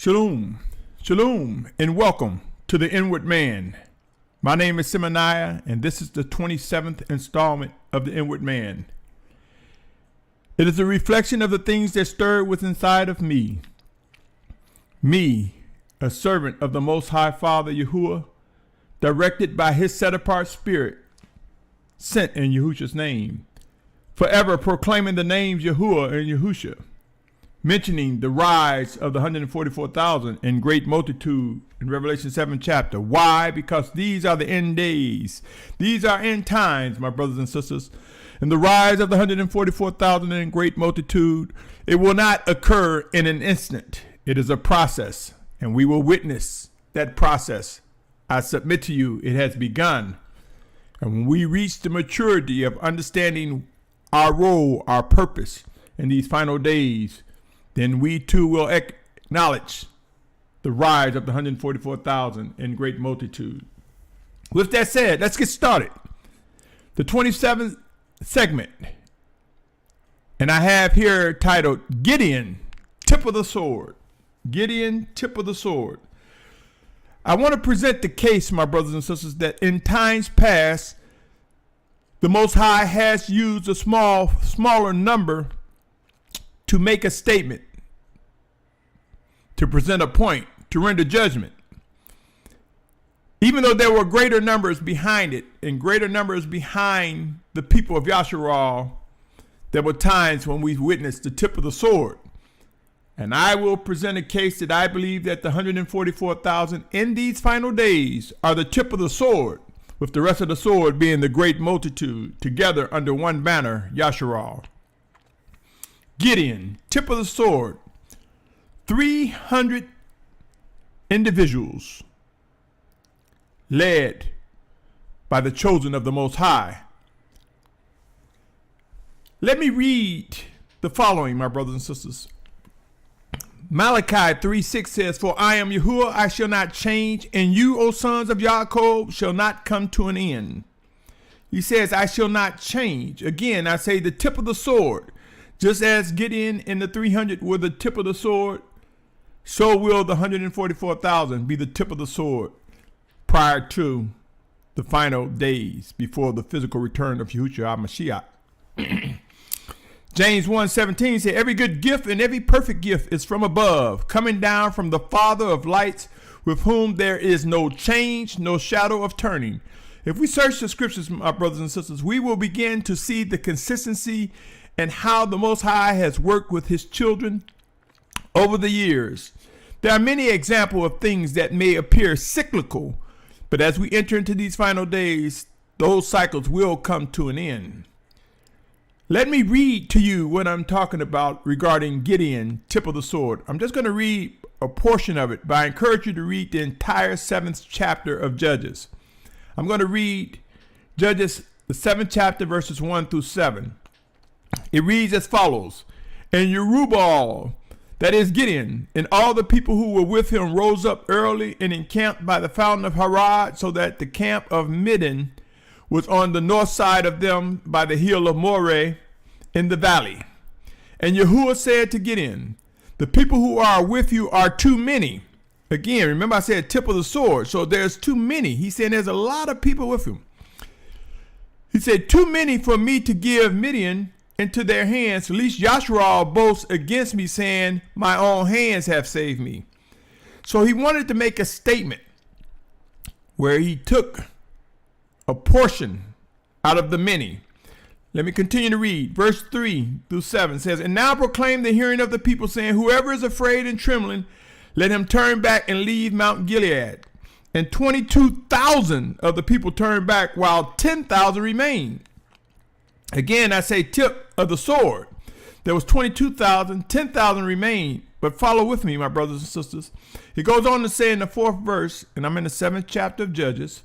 Shalom, shalom, and welcome to the Inward Man. My name is Symmanayah, and this is the 27th installment of the Inward Man. It is a reflection of the things that stirred within inside of me. Me, a servant of the Most High Father Yahuah, directed by his set-apart spirit, sent in Yahusha's name, forever proclaiming the names Yahuah and Yahusha, mentioning the rise of the 144,000 in great multitude in Revelation 7 chapter. Why? Because these are the end days. These are end times, my brothers and sisters. And the rise of the 144,000 in great multitude, it will not occur in an instant. It is a process, and we will witness that process. I submit to you, it has begun. And when we reach the maturity of understanding our role, our purpose in these final days, then we too will acknowledge the rise of the 144,000 in great multitude. With that said, let's get started. The 27th segment. And I have here titled Gideon, Tip of the Sword. Gideon, Tip of the Sword. I want to present the case, my brothers and sisters, that in times past, the Most High has used a smaller number to make a statement, to present a point, to render judgment. Even though there were greater numbers behind it and greater numbers behind the people of Yashar'al, there were times when we witnessed the tip of the sword. And I will present a case that I believe that the 144,000 in these final days are the tip of the sword, with the rest of the sword being the great multitude together under one banner, Yasharal. Gideon, tip of the sword, 300 individuals led by the chosen of the Most High. Let me read the following, my brothers and sisters. Malachi 3:6 says, "For I am Yahuah, I shall not change, and you, O sons of Yaakov, shall not come to an end." He says, I shall not change. Again, I say the tip of the sword. Just as Gideon and the 300 were the tip of the sword, so will the 144,000 be the tip of the sword prior to the final days before the physical return of Yahusha HaMashiach. James 1:17 says, "Every good gift and every perfect gift is from above, coming down from the Father of lights, with whom there is no change, no shadow of turning." If we search the scriptures, my brothers and sisters, we will begin to see the consistency and how the Most High has worked with his children over the years. There are many examples of things that may appear cyclical, but as we enter into these final days, those cycles will come to an end. Let me read to you what I'm talking about regarding Gideon, tip of the sword. I'm just going to read a portion of it, but I encourage you to read the entire 7th chapter of Judges. I'm going to read Judges, the 7th chapter, verses 1 through 7. It reads as follows. "And Jerubbaal, that is Gideon, and all the people who were with him rose up early and encamped by the fountain of Harod, so that the camp of Midian was on the north side of them by the hill of Moreh in the valley. And Yahuah said to Gideon, the people who are with you are too many." Again, remember I said tip of the sword, so there's too many. He said there's a lot of people with him. He said, "Too many for me to give Midian into their hands, lest Yashar'al boast against me, saying, my own hands have saved me." So he wanted to make a statement where he took a portion out of the many. Let me continue to read. Verse 3 through 7 says, "And now proclaim the hearing of the people, saying, whoever is afraid and trembling, let him turn back and leave Mount Gilead. And 22,000 of the people turned back, while 10,000 remained." Again, I say tip of the sword. There was 22,000, 10,000 remained. But follow with me, my brothers and sisters. He goes on to say in the 4th verse, and I'm in the 7th chapter of Judges,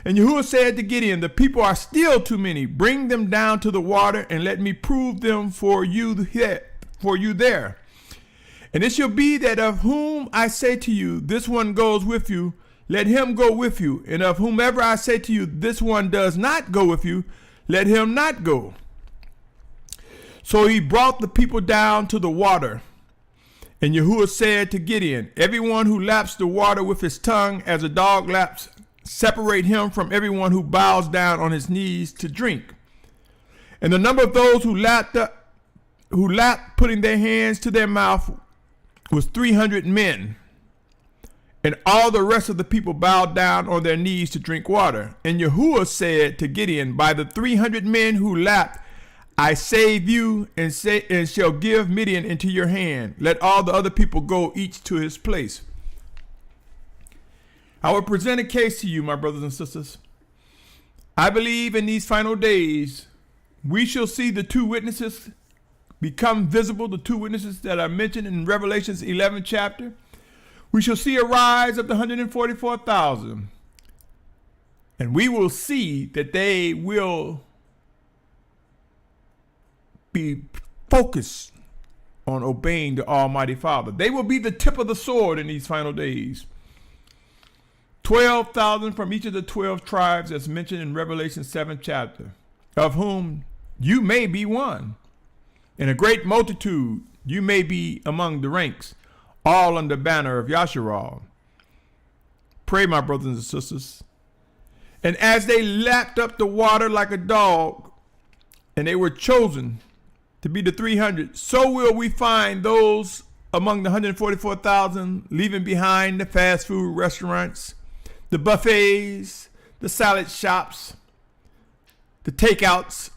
"And Yahuah said to Gideon, the people are still too many. Bring them down to the water, and let me prove them for you there. And it shall be that of whom I say to you, this one goes with you, let him go with you. And of whomever I say to you, this one does not go with you, let him not go." So he brought the people down to the water, And Yahuwah said to Gideon, everyone who laps the water with his tongue as a dog laps, separate him from everyone who bows down on his knees to drink. And the number of those who lapped, putting their hands to their mouth, was 300 men. And all the rest of the people bowed down on their knees to drink water. And Yahuwah said to Gideon, by the 300 men who lapped, I save you and shall give Midian into your hand. Let all the other people go, each to his place. I will present a case to you, my brothers and sisters. I believe in these final days, we shall see the two witnesses become visible, the two witnesses that are mentioned in Revelation's 11th chapter. We shall see a rise of the 144,000. And we will see that they will be focused on obeying the Almighty Father. They will be the tip of the sword in these final days. 12,000 from each of the 12 tribes as mentioned in Revelation 7th chapter, of whom you may be one. In a great multitude, you may be among the ranks, all under the banner of Yashar'al. Pray, my brothers and sisters. And as they lapped up the water like a dog, and they were chosen to be the 300, so will we find those among the 144,000 leaving behind the fast food restaurants, the buffets, the salad shops, the takeouts,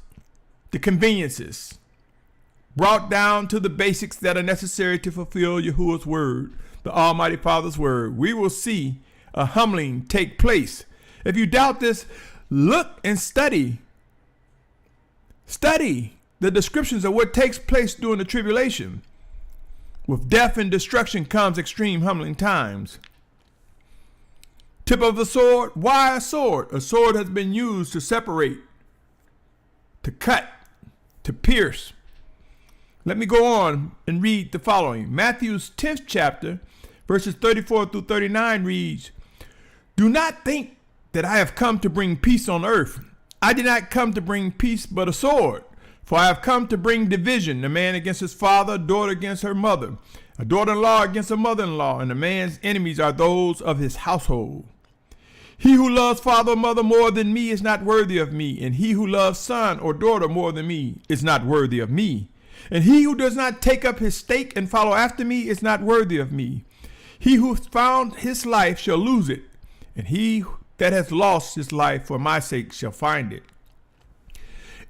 the conveniences, brought down to the basics that are necessary to fulfill Yahuwah's word, the Almighty Father's word. We will see a humbling take place. If you doubt this, look and study. Study the descriptions of what takes place during the tribulation. With death and destruction comes extreme humbling times. Tip of the sword. Why a sword? A sword has been used to separate, to cut, to pierce. Let me go on and read the following. Matthew's 10th chapter, verses 34 through 39 reads, do not think that I have come to bring peace on earth. I did not come to bring peace, but a sword. For I have come to bring division, a man against his father, a daughter against her mother, a daughter-in-law against a mother-in-law, and a man's enemies are those of his household. He who loves father or mother more than me is not worthy of me, and he who loves son or daughter more than me is not worthy of me. And he who does not take up his stake and follow after me is not worthy of me. He who found his life shall lose it, and he that has lost his life for my sake shall find it.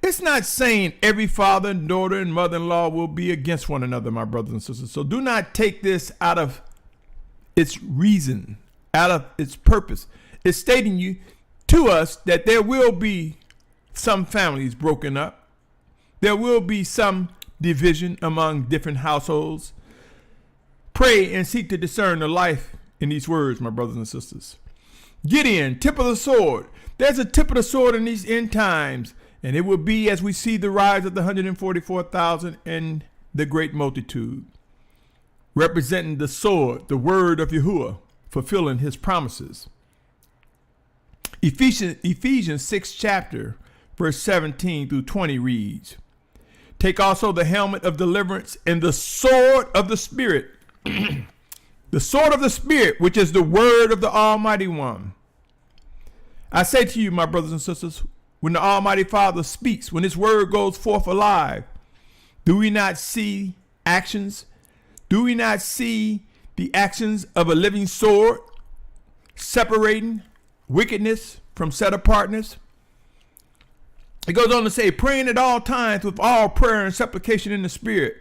It's not saying every father and daughter and mother-in-law will be against one another, my brothers and sisters. So do not take this out of its reason, out of its purpose. It's stating to us that there will be some families broken up. There will be some division among different households. Pray and seek to discern the life in these words, my brothers and sisters. Gideon, tip of the sword. There's a tip of the sword in these end times. And it will be as we see the rise of the 144,000 and the great multitude, representing the sword, the word of Yahuwah, fulfilling his promises. Ephesians 6th chapter, verse 17 through 20 reads, take also the helmet of deliverance and the sword of the Spirit, the sword of the Spirit, which is the word of the Almighty One. I say to you, my brothers and sisters, when the Almighty Father speaks, when his word goes forth alive, do we not see actions? Do we not see the actions of a living sword separating wickedness from set apartness? It goes on to say, praying at all times with all prayer and supplication in the Spirit,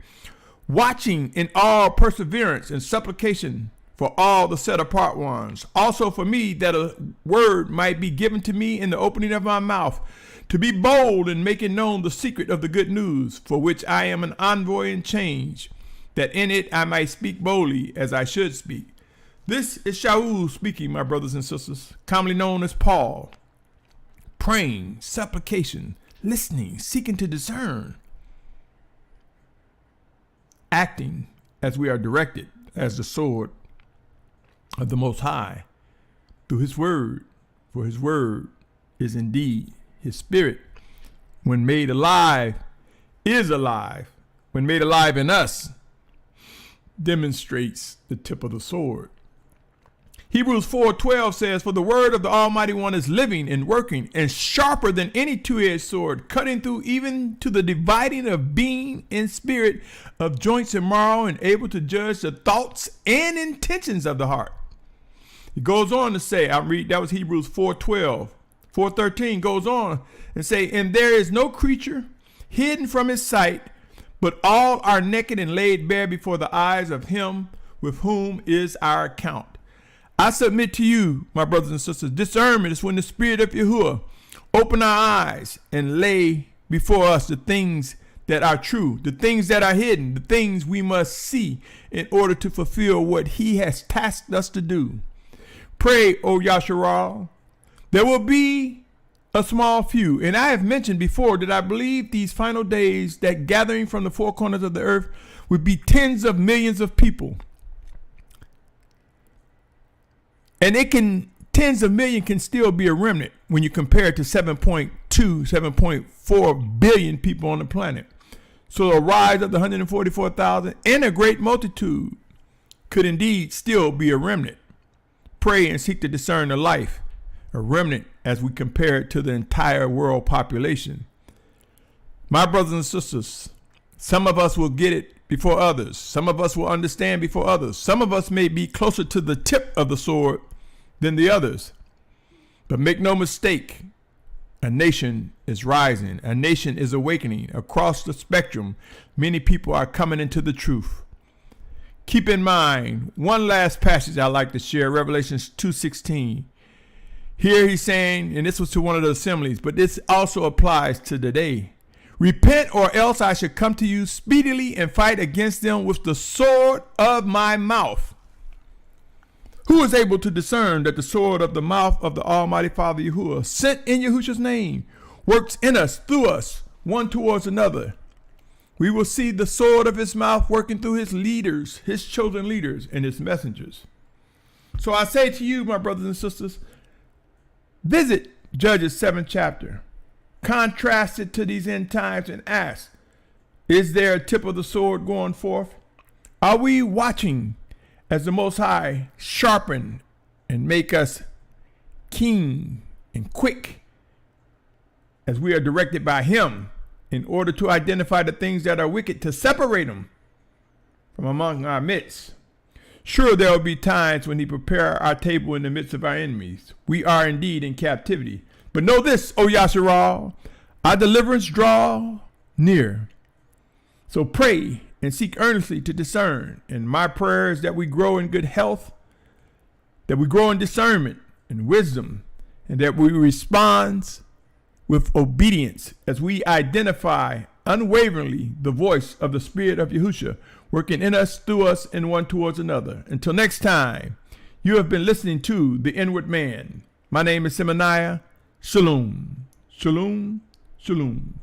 watching in all perseverance and supplication for all the set apart ones. Also for me, that a word might be given to me in the opening of my mouth, to be bold in making known the secret of the good news, for which I am an envoy in change, that in it I might speak boldly as I should speak. This is Shaul speaking, my brothers and sisters, commonly known as Paul. Praying, supplication, listening, seeking to discern, acting as we are directed as the sword of the Most High through his word, for his word is indeed his spirit. When made alive, is alive. When made alive in us, demonstrates the tip of the sword. Hebrews 4:12 says, "For the word of the Almighty One is living and working and sharper than any two-edged sword, cutting through even to the dividing of being and spirit, of joints and marrow, and able to judge the thoughts and intentions of the heart." He goes on to say, that was Hebrews 4:12. 4:13 goes on and say, "And there is no creature hidden from his sight, but all are naked and laid bare before the eyes of him with whom is our account." I submit to you, my brothers and sisters, discernment is when the Spirit of Yahuah open our eyes and lay before us the things that are true, the things that are hidden, the things we must see in order to fulfill what he has tasked us to do. Pray, O Yashar'al. There will be a small few, and I have mentioned before that I believe these final days, that gathering from the four corners of the earth would be tens of millions of people. And tens of millions can still be a remnant when you compare it to 7.2, 7.4 billion people on the planet. So a rise of the 144,000 and a great multitude could indeed still be a remnant. Pray and seek to discern the life, a remnant, as we compare it to the entire world population. My brothers and sisters, some of us will get it before others. Some of us will understand before others. Some of us may be closer to the tip of the sword than the others. But make no mistake, a nation is rising. A nation is awakening. Across the spectrum, many people are coming into the truth. Keep in mind, one last passage I like to share, Revelation 2:16. Here he's saying, and this was to one of the assemblies, but this also applies to today. "Repent, or else I shall come to you speedily and fight against them with the sword of my mouth." Who is able to discern that the sword of the mouth of the Almighty Father Yahuah, sent in Yahusha's name, works in us, through us, one towards another? We will see the sword of his mouth working through his leaders, his chosen leaders, and his messengers. So I say to you, my brothers and sisters, visit Judges 7th chapter. Contrast it to these end times and ask, is there a tip of the sword going forth? Are we watching as the Most High sharpen and make us keen and quick as we are directed by him in order to identify the things that are wicked, to separate them from among our midst? Sure, there will be times when he prepare our table in the midst of our enemies. We are indeed in captivity. But know this, O Yashar'al, our deliverance draw near. So pray and seek earnestly to discern. And my prayer is that we grow in good health, that we grow in discernment and wisdom, and that we respond with obedience as we identify unwaveringly the voice of the Spirit of Yahusha working in us, through us, and one towards another. Until next time, you have been listening to The Inward Man. My name is Symmanayah. Shalum. Shalom. Shalom.